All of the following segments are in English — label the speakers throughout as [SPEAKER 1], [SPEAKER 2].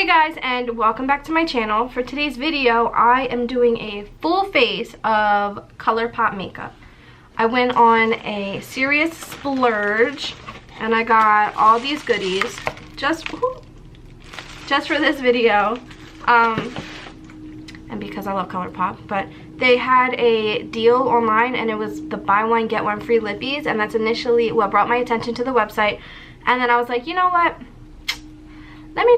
[SPEAKER 1] Hey guys, and welcome back to my channel. For today's video, I am doing a full face of Colourpop makeup. I went on a serious splurge and I got all these goodies just for this video. And because I love Colourpop, but they had a deal online and it was the buy one get one free lippies, and that's initially what brought my attention to the website. And then I was like, you know what? Let me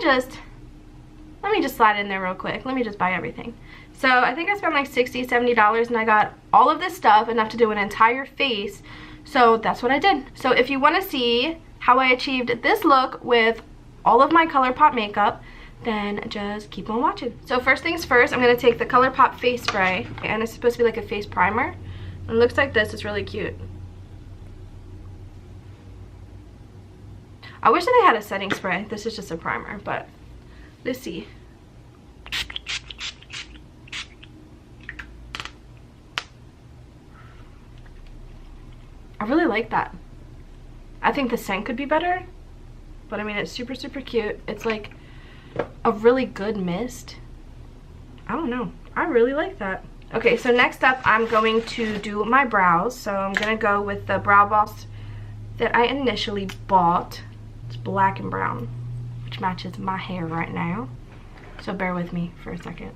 [SPEAKER 1] just slide in there real quick. Let me just buy everything. So I think I spent like $60, $70 and I got all of this stuff, enough to do an entire face. So that's what I did. So if you want to see how I achieved this look with all of my Colourpop makeup, then just keep on watching. So first things first, I'm going to take the Colourpop face spray, and it's supposed to be like a face primer. It looks like this. It's really cute. I wish that they had a setting spray. This is just a primer, but let's see. I really like that. I think the scent could be better, but I mean, it's super cute. It's like a really good mist. I don't know. I really like that. Okay, so next up, I'm going to do my brows. So I'm gonna go with the brow boss that I initially bought. It's black and brown, which matches my hair right now. So bear with me for a second.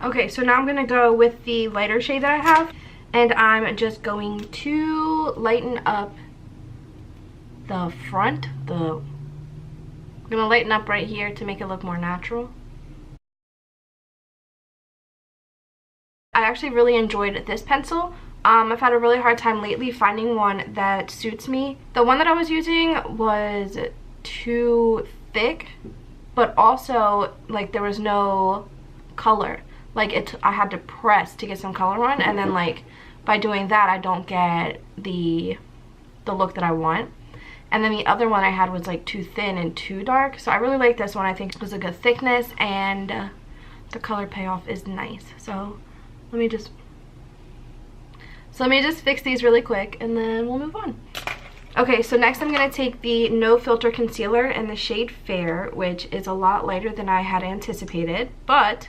[SPEAKER 1] Okay, so now I'm going to go with the lighter shade that I have, and I'm just going to lighten up the front. I'm going to lighten up right here to make it look more natural. I actually really enjoyed this pencil. I've had a really hard time lately finding one that suits me. The one that I was using was too thick, but also like there was no color. Like I had to press to get some color on, and then like by doing that I don't get the look that I want. And then the other one I had was like too thin and too dark. So I really like this one. I think it was a good thickness, and the color payoff is nice. So let me just fix these really quick and then we'll move on. Okay, so next I'm going to take the No Filter Concealer in the shade Fair, which is a lot lighter than I had anticipated, but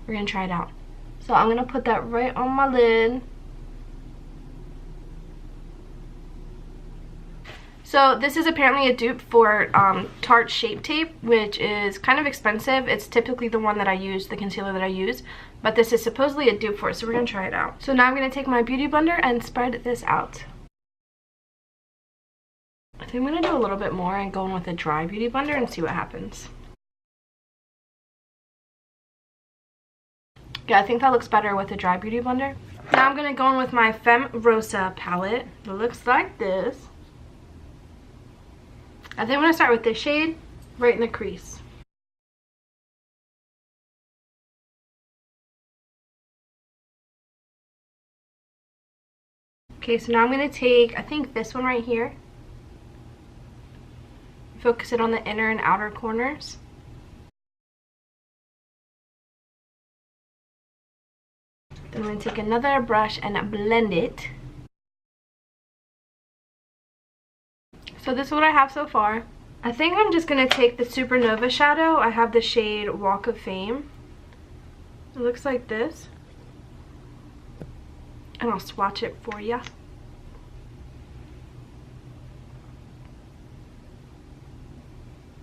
[SPEAKER 1] we're going to try it out. So I'm going to put that right on my lid. So this is apparently a dupe for Tarte Shape Tape, which is kind of expensive. It's typically the one that I use, the concealer that I use, but this is supposedly a dupe for it, so we're going to try it out. So now I'm going to take my beauty blender and spread this out. I think I'm going to do a little bit more and go in with a dry beauty blender and see what happens. Yeah, I think that looks better with a dry beauty blender. Now I'm going to go in with my Femme Rosa palette. It looks like this. I think I'm going to start with this shade right in the crease. Okay, so now I'm going to take, I think this one right here. Focus it on the inner and outer corners. Then I'm going to take another brush and blend it. So this is what I have so far. I think I'm just going to take the Supernova shadow. I have the shade Walk of Fame. It looks like this. And I'll swatch it for you.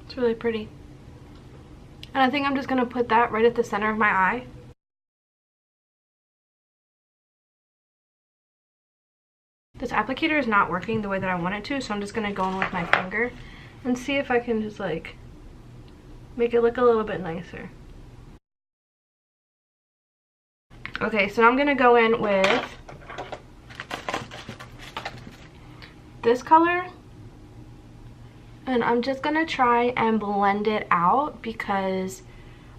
[SPEAKER 1] It's really pretty. And I think I'm just going to put that right at the center of my eye. This applicator is not working the way that I want it to, so I'm just going to go in with my finger and see if I can just like make it look a little bit nicer. Okay, so now I'm going to go in with this color, and I'm just going to try and blend it out because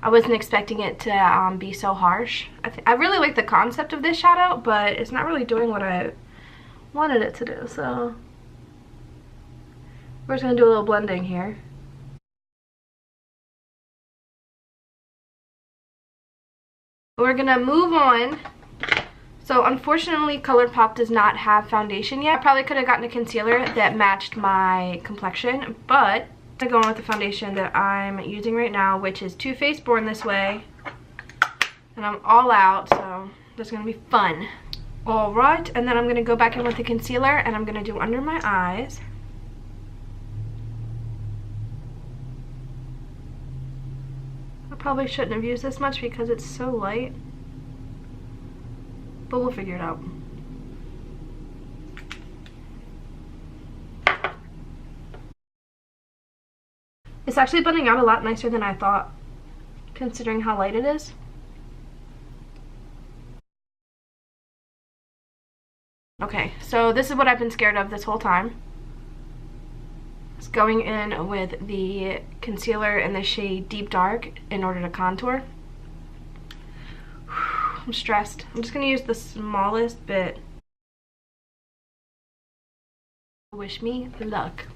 [SPEAKER 1] I wasn't expecting it to be so harsh. I really like the concept of this shadow, but it's not really doing what I wanted it to do, so we're just going to do a little blending here. We're gonna move on. So unfortunately, Colourpop does not have foundation yet. I probably could have gotten a concealer that matched my complexion, but I'm going with the foundation that I'm using right now, which is Too Faced Born This Way. And I'm all out, so that's gonna be fun. All right, and then I'm gonna go back in with the concealer and I'm gonna do under my eyes. I probably shouldn't have used this much because it's so light, but we'll figure it out. It's actually blending out a lot nicer than I thought, considering how light it is. Okay, so this is what I've been scared of this whole time. It's going in with the concealer in the shade Deep Dark in order to contour. I'm stressed. I'm just gonna use the smallest bit. Wish me luck.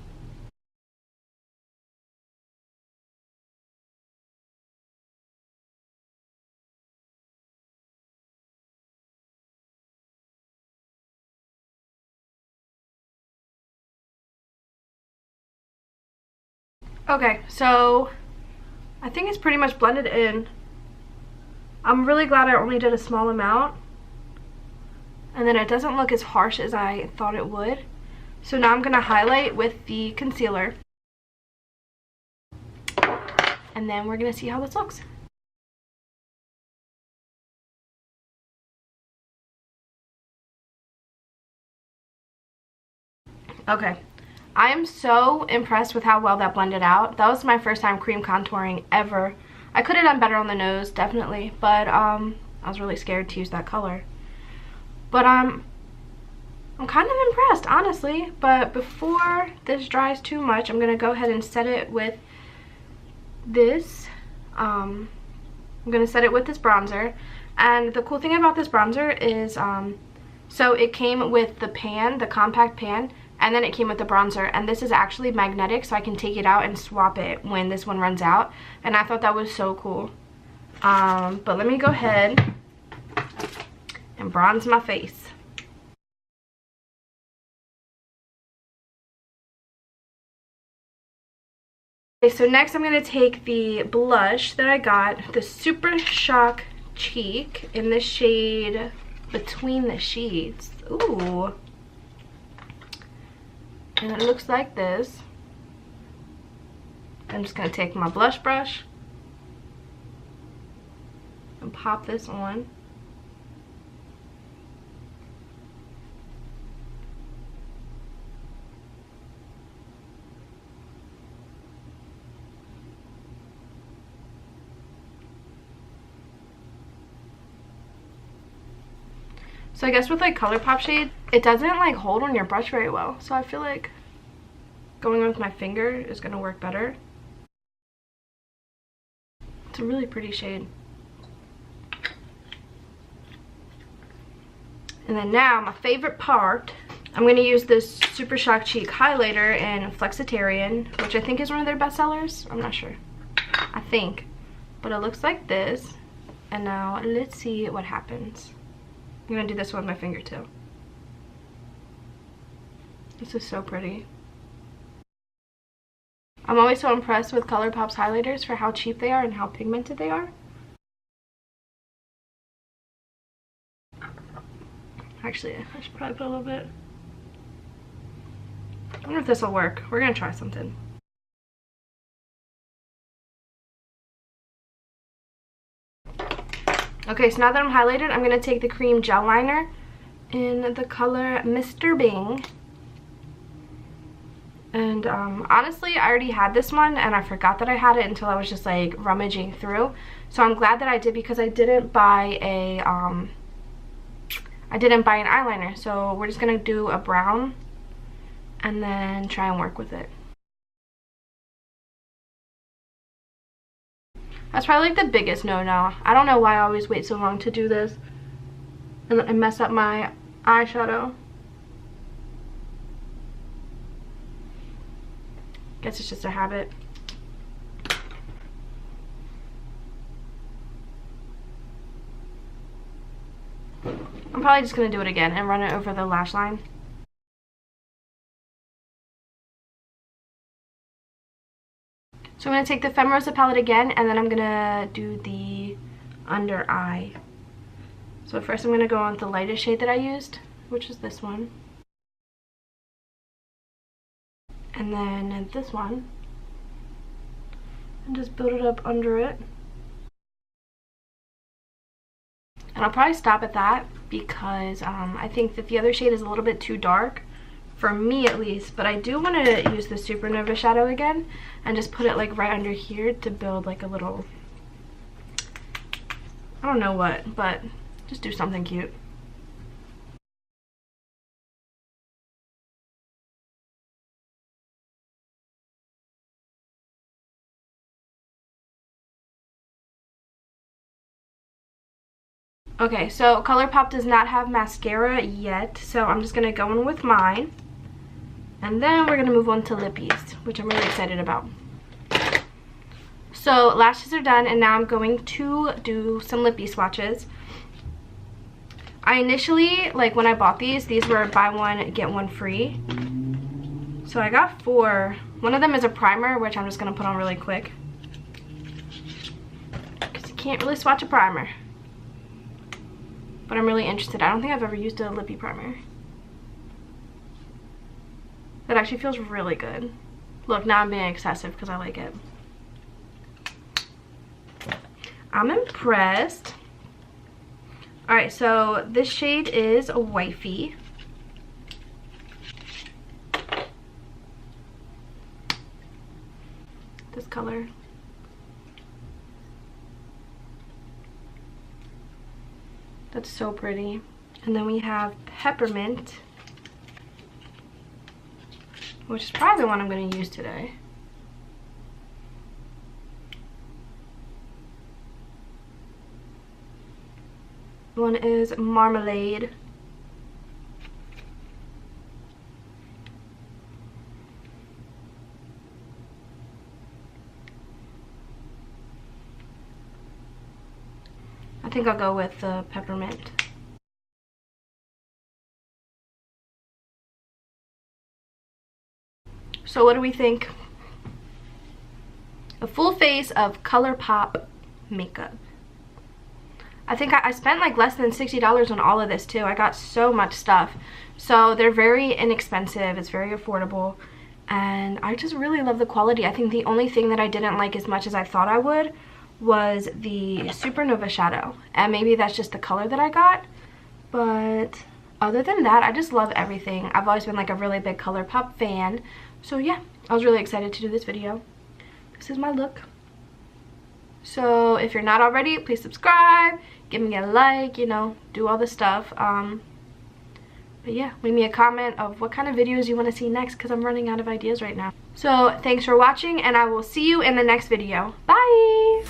[SPEAKER 1] Okay, so I think it's pretty much blended in. I'm really glad I only did a small amount. And then it doesn't look as harsh as I thought it would. So now I'm going to highlight with the concealer. And then we're going to see how this looks. Okay. I am so impressed with how well that blended out. That was my first time cream contouring ever. I could have done better on the nose, definitely, but I was really scared to use that color. But I'm kind of impressed, honestly. But before this dries too much, I'm gonna go ahead and set it with this. I'm gonna set it with this bronzer. And the cool thing about this bronzer is, so it came with the pan, the compact pan, and then it came with the bronzer, and this is actually magnetic, so I can take it out and swap it when this one runs out, and I thought that was so cool. But let me go ahead and bronze my face. Okay, so next I'm going to take the blush that I got, the Super Shock Cheek in the shade Between the Sheets. Ooh. And it looks like this. I'm just going to take my blush brush and pop this on. So I guess with like Colourpop shade, it doesn't like hold on your brush very well. So I feel like going with my finger is gonna work better. It's a really pretty shade. And then now my favorite part, I'm gonna use this Super Shock Cheek highlighter in Flexitarian, which I think is one of their best sellers. I'm not sure. I think. But it looks like this. And now let's see what happens. I'm gonna do this with my finger too. This is so pretty. I'm always so impressed with Colourpop's highlighters for how cheap they are and how pigmented they are. Actually, I should probably put a little bit. I wonder if this will work. We're gonna try something. Okay, so now that I'm highlighted, I'm going to take the cream gel liner in the color Mr. Bing. And honestly, I already had this one and I forgot that I had it until I was just like rummaging through. So I'm glad that I did because I didn't buy an eyeliner. So we're just going to do a brown and then try and work with it. That's probably like the biggest no-no. I don't know why I always wait so long to do this and I mess up my eyeshadow. Guess it's just a habit. I'm probably just going to do it again and run it over the lash line. So I'm going to take the Femme palette again, and then I'm going to do the under eye. So first I'm going to go on with the lightest shade that I used, which is this one. And then this one. And just build it up under it. And I'll probably stop at that because I think that the other shade is a little bit too dark. For me at least, but I do want to use the Supernova shadow again and just put it like right under here to build like a little, I don't know what, but just do something cute. Okay, so Colourpop does not have mascara yet, so I'm just going to go in with mine. And then we're going to move on to lippies, which I'm really excited about. So lashes are done, and now I'm going to do some lippy swatches. I initially, like when I bought these were buy one, get one free. So I got 4. One of them is a primer, which I'm just going to put on really quick. Because you can't really swatch a primer. But I'm really interested. I don't think I've ever used a lippy primer. It actually feels really good. Look, now I'm being excessive because I like it. I'm impressed. Alright, so this shade is a Wifey. This color. That's so pretty. And then we have Peppermint, which is probably the one I'm going to use today. One is Marmalade. I think I'll go with the Peppermint. So what do we think? A full face of Colourpop makeup. I think I spent like less than $60 on all of this too. I got so much stuff. So they're very inexpensive. It's very affordable. And I just really love the quality. I think the only thing that I didn't like as much as I thought I would was the Supernova shadow. And maybe that's just the color that I got. But other than that, I just love everything. I've always been like a really big Colourpop fan. So yeah, I was really excited to do this video. This is my look. So if you're not already, please subscribe, give me a like, you know, do all the stuff. But yeah, leave me a comment of what kind of videos you want to see next because I'm running out of ideas right now. So thanks for watching, and I will see you in the next video. Bye!